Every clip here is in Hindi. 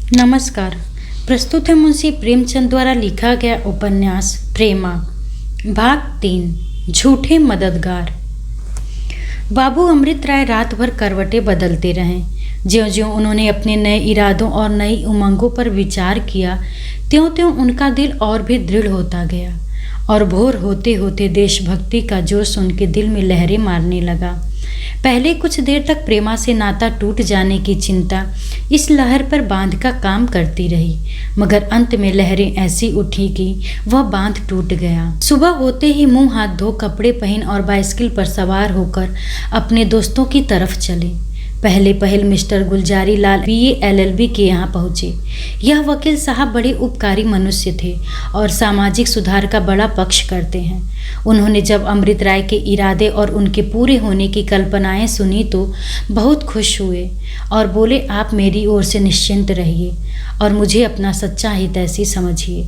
नमस्कार। प्रस्तुत है मुंशी प्रेमचंद द्वारा लिखा गया उपन्यास प्रेमा, भाग 3, झूठे मददगार। बाबू अमृत राय रात भर करवटें बदलते रहे। ज्यों-ज्यों उन्होंने अपने नए इरादों और नई उमंगों पर विचार किया, त्यों-त्यों उनका दिल और भी दृढ़ होता गया और भोर होते होते देशभक्ति का जोश उनके दिल में लहरें मारने लगा। पहले कुछ देर तक प्रेमा से नाता टूट जाने की चिंता इस लहर पर बांध का काम करती रही, मगर अंत में लहरें ऐसी उठी कि वह बांध टूट गया। सुबह होते ही मुंह हाथ धो, कपड़े पहन और बाइसिकल पर सवार होकर अपने दोस्तों की तरफ चले। पहले पहल mister Gulzari Lal BA LLB के यहाँ पहुँचे। यह वकील साहब बड़े उपकारी मनुष्य थे और सामाजिक सुधार का बड़ा पक्ष करते हैं। उन्होंने जब अमृत राय के इरादे और उनके पूरे होने की कल्पनाएं सुनी तो बहुत खुश हुए और बोले, आप मेरी ओर से निश्चिंत रहिए और मुझे अपना सच्चा हितैषी समझिए।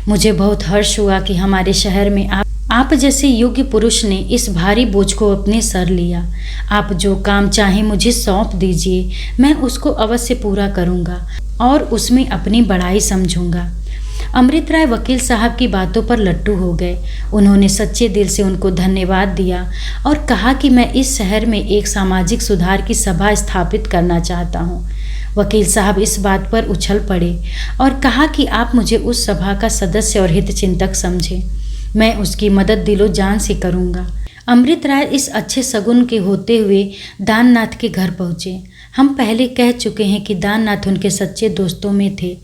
मुझे बहुत हर्ष हुआ कि हमारे शहर में आप जैसे योग्य पुरुष ने इस भारी बोझ को अपने सर लिया। आप जो काम चाहें मुझे सौंप दीजिए, मैं उसको अवश्य पूरा करूंगा और उसमें अपनी बड़ाई समझूंगा। अमृत राय वकील साहब की बातों पर लट्टू हो गए। उन्होंने सच्चे दिल से उनको धन्यवाद दिया और कहा कि मैं इस शहर में एक सामाजिक सुधार की सभा स्थापित करना चाहता हूँ। वकील साहब इस बात पर उछल पड़े और कहा कि आप मुझे उस सभा का सदस्य और हितचिंतक समझें। मैं उसकी मदद दिलो जान से करूँगा। अमृत राय इस अच्छे सगुन के होते हुए दाननाथ के घर पहुँचे। हम पहले कह चुके हैं कि दाननाथ उनके सच्चे दोस्तों में थे।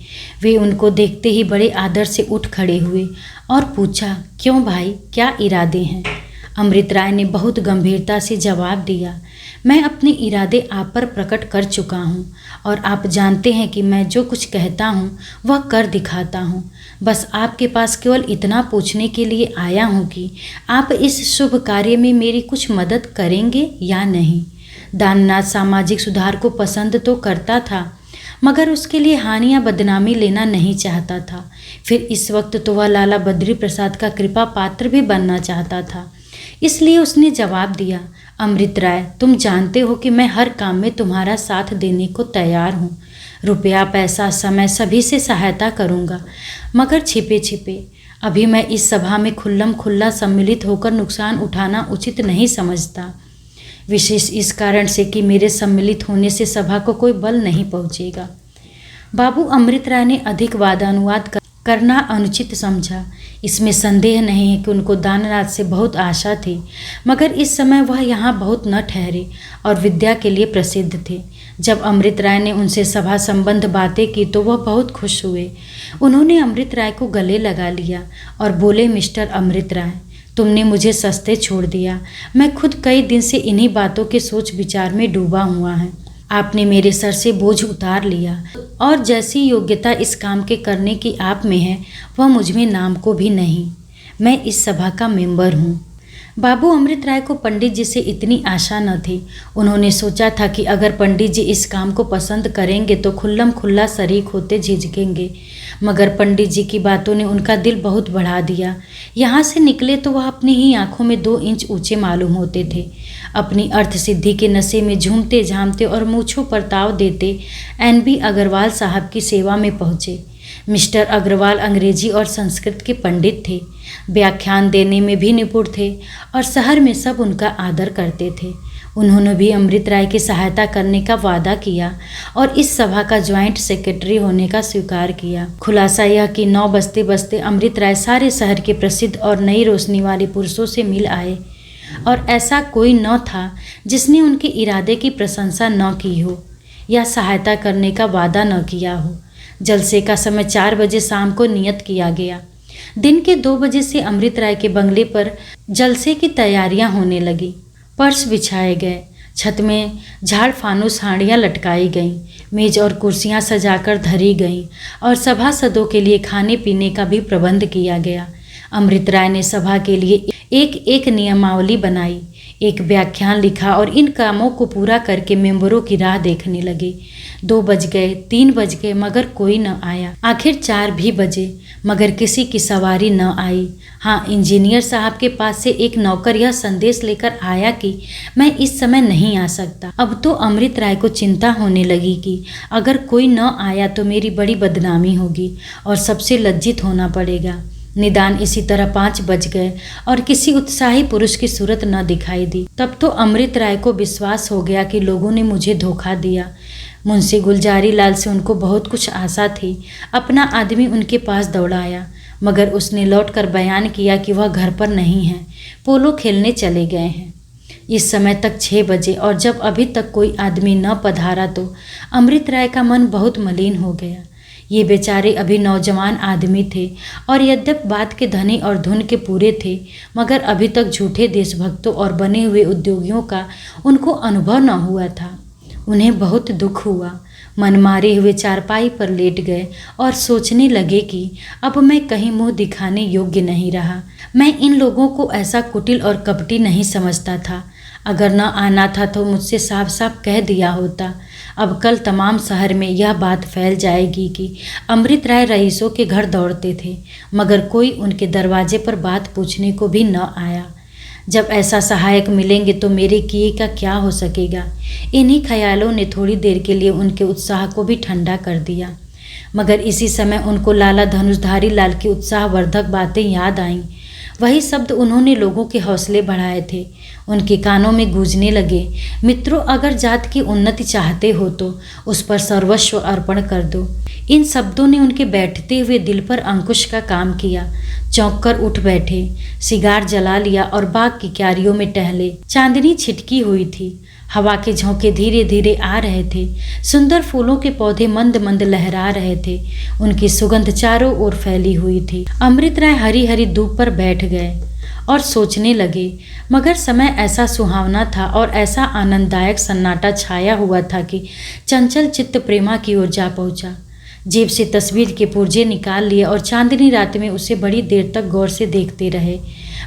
वे उनको देखते ही बड़े आदर से उठ खड़े हुए और पूछा, क्यों भाई, क्या इरादे हैं? अमृत राय ने बहुत गंभीरता से जवाब दिया, मैं अपने इरादे आप पर प्रकट कर चुका हूँ और आप जानते हैं कि मैं जो कुछ कहता हूँ वह कर दिखाता हूँ। बस आपके पास केवल इतना पूछने के लिए आया हूँ कि आप इस शुभ कार्य में मेरी कुछ मदद करेंगे या नहीं। दाननाथ सामाजिक सुधार को पसंद तो करता था, मगर उसके लिए हानि या बदनामी लेना नहीं चाहता था। फिर इस वक्त तो वह लाला बद्री प्रसाद का कृपा पात्र भी बनना चाहता था। इसलिए उसने जवाब दिया, अमृत राय, तुम जानते हो कि मैं हर काम में तुम्हारा साथ देने को तैयार हूँ। रुपया, पैसा, समय सभी से सहायता करूँगा, मगर छिपे छिपे। अभी मैं इस सभा में खुल्लम खुल्ला सम्मिलित होकर नुकसान उठाना उचित नहीं समझता, विशेष इस कारण से कि मेरे सम्मिलित होने से सभा को कोई बल नहीं पहुँचेगा। बाबू अमृत राय ने अधिक वादानुवाद करना अनुचित समझा। इसमें संदेह नहीं है कि उनको दाननाथ से बहुत आशा थी, मगर इस समय वह यहाँ बहुत न ठहरे और विद्या के लिए प्रसिद्ध थे। जब अमृत राय ने उनसे सभा संबंध बातें की तो वह बहुत खुश हुए। उन्होंने अमृत राय को गले लगा लिया और बोले, मिस्टर अमृत राय, तुमने मुझे सस्ते छोड़ दिया। मैं खुद कई दिन से इन्हीं बातों के सोच विचार में डूबा हुआ है। आपने मेरे सर से बोझ उतार लिया और जैसी योग्यता इस काम के करने की आप में है वह मुझ में नाम को भी नहीं। मैं इस सभा का मेंबर हूँ। बाबू अमृत राय को पंडित जी से इतनी आशा न थी। उन्होंने सोचा था कि अगर पंडित जी इस काम को पसंद करेंगे तो खुल्लम खुल्ला शरीक होते झिझकेंगे, मगर पंडित जी की बातों ने उनका दिल बहुत बढ़ा दिया। यहाँ से निकले तो वह अपनी ही आंखों में 2 इंच ऊंचे मालूम होते थे। अपनी अर्थ सिद्धि के नशे में झूमते झामते और मूँछों पर ताव देते NB अग्रवाल साहब की सेवा में पहुँचे। मिस्टर अग्रवाल अंग्रेजी और संस्कृत के पंडित थे, व्याख्यान देने में भी निपुण थे और शहर में सब उनका आदर करते थे। उन्होंने भी अमृत राय की सहायता करने का वादा किया और इस सभा का ज्वाइंट सेक्रेटरी होने का स्वीकार किया। खुलासा यह कि 9 बजते बजते अमृत राय सारे शहर के प्रसिद्ध और नई रोशनी वाले पुरुषों से मिल आए और ऐसा कोई न था जिसने उनके इरादे की प्रशंसा न की हो या सहायता करने का वादा न किया हो। जलसे का समय 4 बजे शाम को नियत किया गया। दिन के 2 बजे से अमृत राय के बंगले पर जलसे की तैयारियां होने लगी। पर्स बिछाए गए, छत में झाड़ फानूस हांडियाँ लटकाई गईं, मेज और कुर्सियां सजाकर धरी गईं और सभासदों के लिए खाने पीने का भी प्रबंध किया गया। अमृत राय ने सभा के लिए एक एक नियमावली बनाई। एक व्याख्यान लिखा और इन कामों को पूरा करके मेंबरों की राह देखने लगे। 2 बज गए, 3 बज गए, मगर कोई न आया। आखिर 4 भी बजे, मगर किसी की सवारी न आई। हाँ, इंजीनियर साहब के पास से एक नौकर यह संदेश लेकर आया कि मैं इस समय नहीं आ सकता। अब तो अमृत राय को चिंता होने लगी कि अगर कोई न आया तो मेरी बड़ी बदनामी होगी और सबसे लज्जित होना पड़ेगा। निदान इसी तरह 5 बज गए और किसी उत्साही पुरुष की सूरत न दिखाई दी। तब तो अमृत राय को विश्वास हो गया कि लोगों ने मुझे धोखा दिया। मुंशी गुलजारी लाल से उनको बहुत कुछ आशा थी। अपना आदमी उनके पास दौड़ाया, मगर उसने लौटकर बयान किया कि वह घर पर नहीं है, पोलो खेलने चले गए हैं। इस समय तक 6 बजे और जब अभी तक कोई आदमी न पधारा तो अमृत राय का मन बहुत मलिन हो गया। ये बेचारे अभी नौजवान आदमी थे और यद्यपि बात के धनी और धुन के पूरे थे, मगर अभी तक झूठे देशभक्तों और बने हुए उद्योगियों का उनको अनुभव न हुआ था। उन्हें बहुत दुख हुआ। मन मारे हुए चारपाई पर लेट गए और सोचने लगे कि अब मैं कहीं मुंह दिखाने योग्य नहीं रहा। मैं इन लोगों को ऐसा कुटिल और कपटी नहीं समझता था। अगर न आना था तो मुझसे साफ साफ कह दिया होता। अब कल तमाम शहर में यह बात फैल जाएगी कि अमृत राय रईसों के घर दौड़ते थे, मगर कोई उनके दरवाजे पर बात पूछने को भी न आया। जब ऐसा सहायक मिलेंगे तो मेरे किए का क्या हो सकेगा। इन्हीं ख्यालों ने थोड़ी देर के लिए उनके उत्साह को भी ठंडा कर दिया, मगर इसी समय उनको लाला धनुषधारी लाल की उत्साहवर्धक बातें याद आईं। वही शब्द उन्होंने लोगों के हौसले बढ़ाए थे। उनके कानों में गूंजने लगे, मित्रों, अगर जात की उन्नति चाहते हो तो उस पर सर्वस्व अर्पण कर दो। इन शब्दों ने उनके बैठते हुए दिल पर अंकुश का काम किया। चौंक कर उठ बैठे, सिगार जला लिया और बाग की क्यारियों में टहले। चांदनी छिटकी हुई थी, हवा के झोंके धीरे धीरे आ रहे थे, सुंदर फूलों के पौधे मंद मंद लहरा रहे थे, उनकी सुगंध चारों ओर फैली हुई थी। अमृत राय हरी हरी धूप पर बैठ गए और सोचने लगे, मगर समय ऐसा सुहावना था और ऐसा आनंददायक सन्नाटा छाया हुआ था कि चंचल चित्त प्रेमा की ओर जा पहुंचा। जेब से तस्वीर के पुर्जे निकाल लिए और चांदनी रात में उसे बड़ी देर तक गौर से देखते रहे।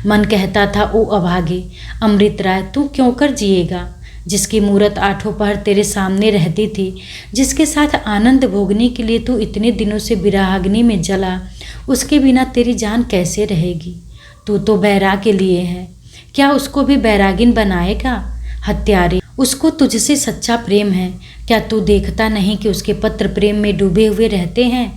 मन कहता था, ओ अभागे अमृत राय, तू क्यों कर जिएगा, जिसकी मूरत आठों पहर तेरे सामने रहती थी, जिसके साथ आनंद भोगने के लिए तू इतने दिनों से विराहाग्नि में जला, उसके बिना तेरी जान कैसे रहेगी। तू तो बैराग के लिए है, क्या उसको भी बैरागिन बनाएगा। हत्यारे, उसको तुझसे सच्चा प्रेम है, क्या तू देखता नहीं कि उसके पत्र प्रेम में डूबे हुए रहते हैं।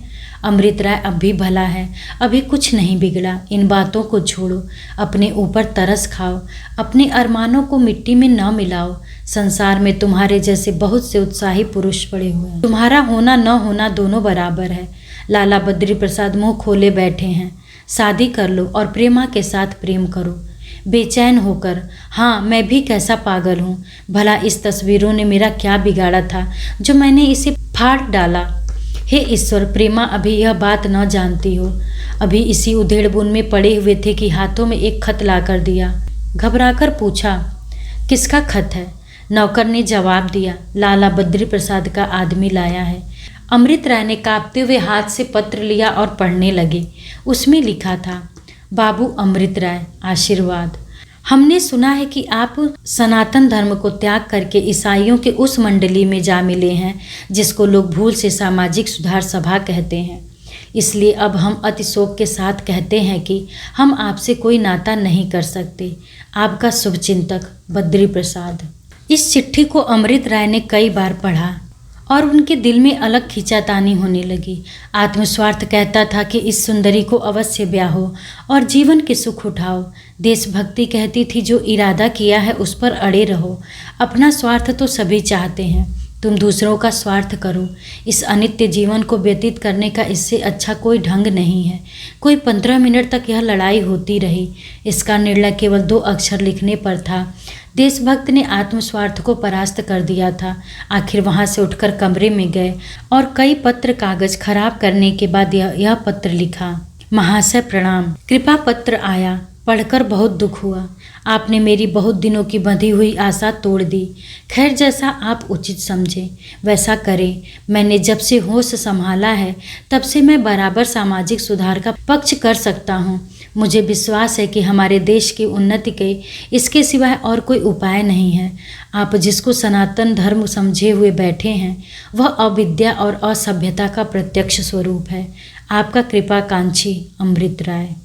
अमृत राय अब भी भला है, अभी कुछ नहीं बिगड़ा। इन बातों को छोड़ो, अपने ऊपर तरस खाओ, अपने अरमानों को मिट्टी में न मिलाओ। संसार में तुम्हारे जैसे बहुत से उत्साही पुरुष पड़े हुए हैं, तुम्हारा होना न होना दोनों बराबर है। लाला बद्री प्रसाद मुँह खोले बैठे हैं। शादी कर लो और प्रेमा के साथ प्रेम करो बेचैन होकर। हाँ, मैं भी कैसा पागल हूँ, भला इस तस्वीरों ने मेरा क्या बिगाड़ा था जो मैंने इसे फाड़ डाला। हे ईश्वर, प्रेमा अभी यह बात न जानती हो। अभी इसी उधेड़ बुन में पड़े हुए थे कि हाथों में एक खत ला कर दिया। घबराकर पूछा, किसका खत है। नौकर ने जवाब दिया, लाला बद्री प्रसाद का आदमी लाया है। अमृत राय ने कांपते हुए हाथ से पत्र लिया और पढ़ने लगे। उसमें लिखा था, बाबू अमृत राय, आशीर्वाद। हमने सुना है कि आप सनातन धर्म को त्याग करके ईसाइयों के उस मंडली में जा मिले हैं जिसको लोग भूल से सामाजिक सुधार सभा कहते हैं। इसलिए अब हम अति शोक के साथ कहते हैं कि हम आपसे कोई नाता नहीं कर सकते। आपका शुभचिंतक बद्री प्रसाद। इस चिट्ठी को अमृत राय ने कई बार पढ़ा और उनके दिल में अलग खींचातानी होने लगी। आत्मस्वार्थ कहता था कि इस सुंदरी को अवश्य ब्याहो और जीवन के सुख उठाओ। देशभक्ति कहती थी, जो इरादा किया है उस पर अड़े रहो। अपना स्वार्थ तो सभी चाहते हैं, तुम दूसरों का स्वार्थ करो। इस अनित्य जीवन को व्यतीत करने का इससे अच्छा कोई ढंग नहीं है। कोई 15 मिनट तक यह लड़ाई होती रही। इसका निर्णय केवल 2 अक्षर लिखने पर था। देशभक्त ने आत्मस्वार्थ को परास्त कर दिया था। आखिर वहाँ से उठकर कमरे में गए और कई पत्र कागज खराब करने के बाद यह पत्र लिखा। महाशय प्रणाम, कृपा पत्र आया, पढ़कर बहुत दुख हुआ। आपने मेरी बहुत दिनों की बंधी हुई आशा तोड़ दी। खैर, जैसा आप उचित समझे वैसा करें। मैंने जब से होश संभाला है तब से मैं बराबर सामाजिक सुधार का पक्ष कर सकता हूँ। मुझे विश्वास है कि हमारे देश की उन्नति के इसके सिवाय और कोई उपाय नहीं है। आप जिसको सनातन धर्म समझे हुए बैठे हैं वह अविद्या और असभ्यता का प्रत्यक्ष स्वरूप है। आपका कृपाकांक्षी अमृत राय।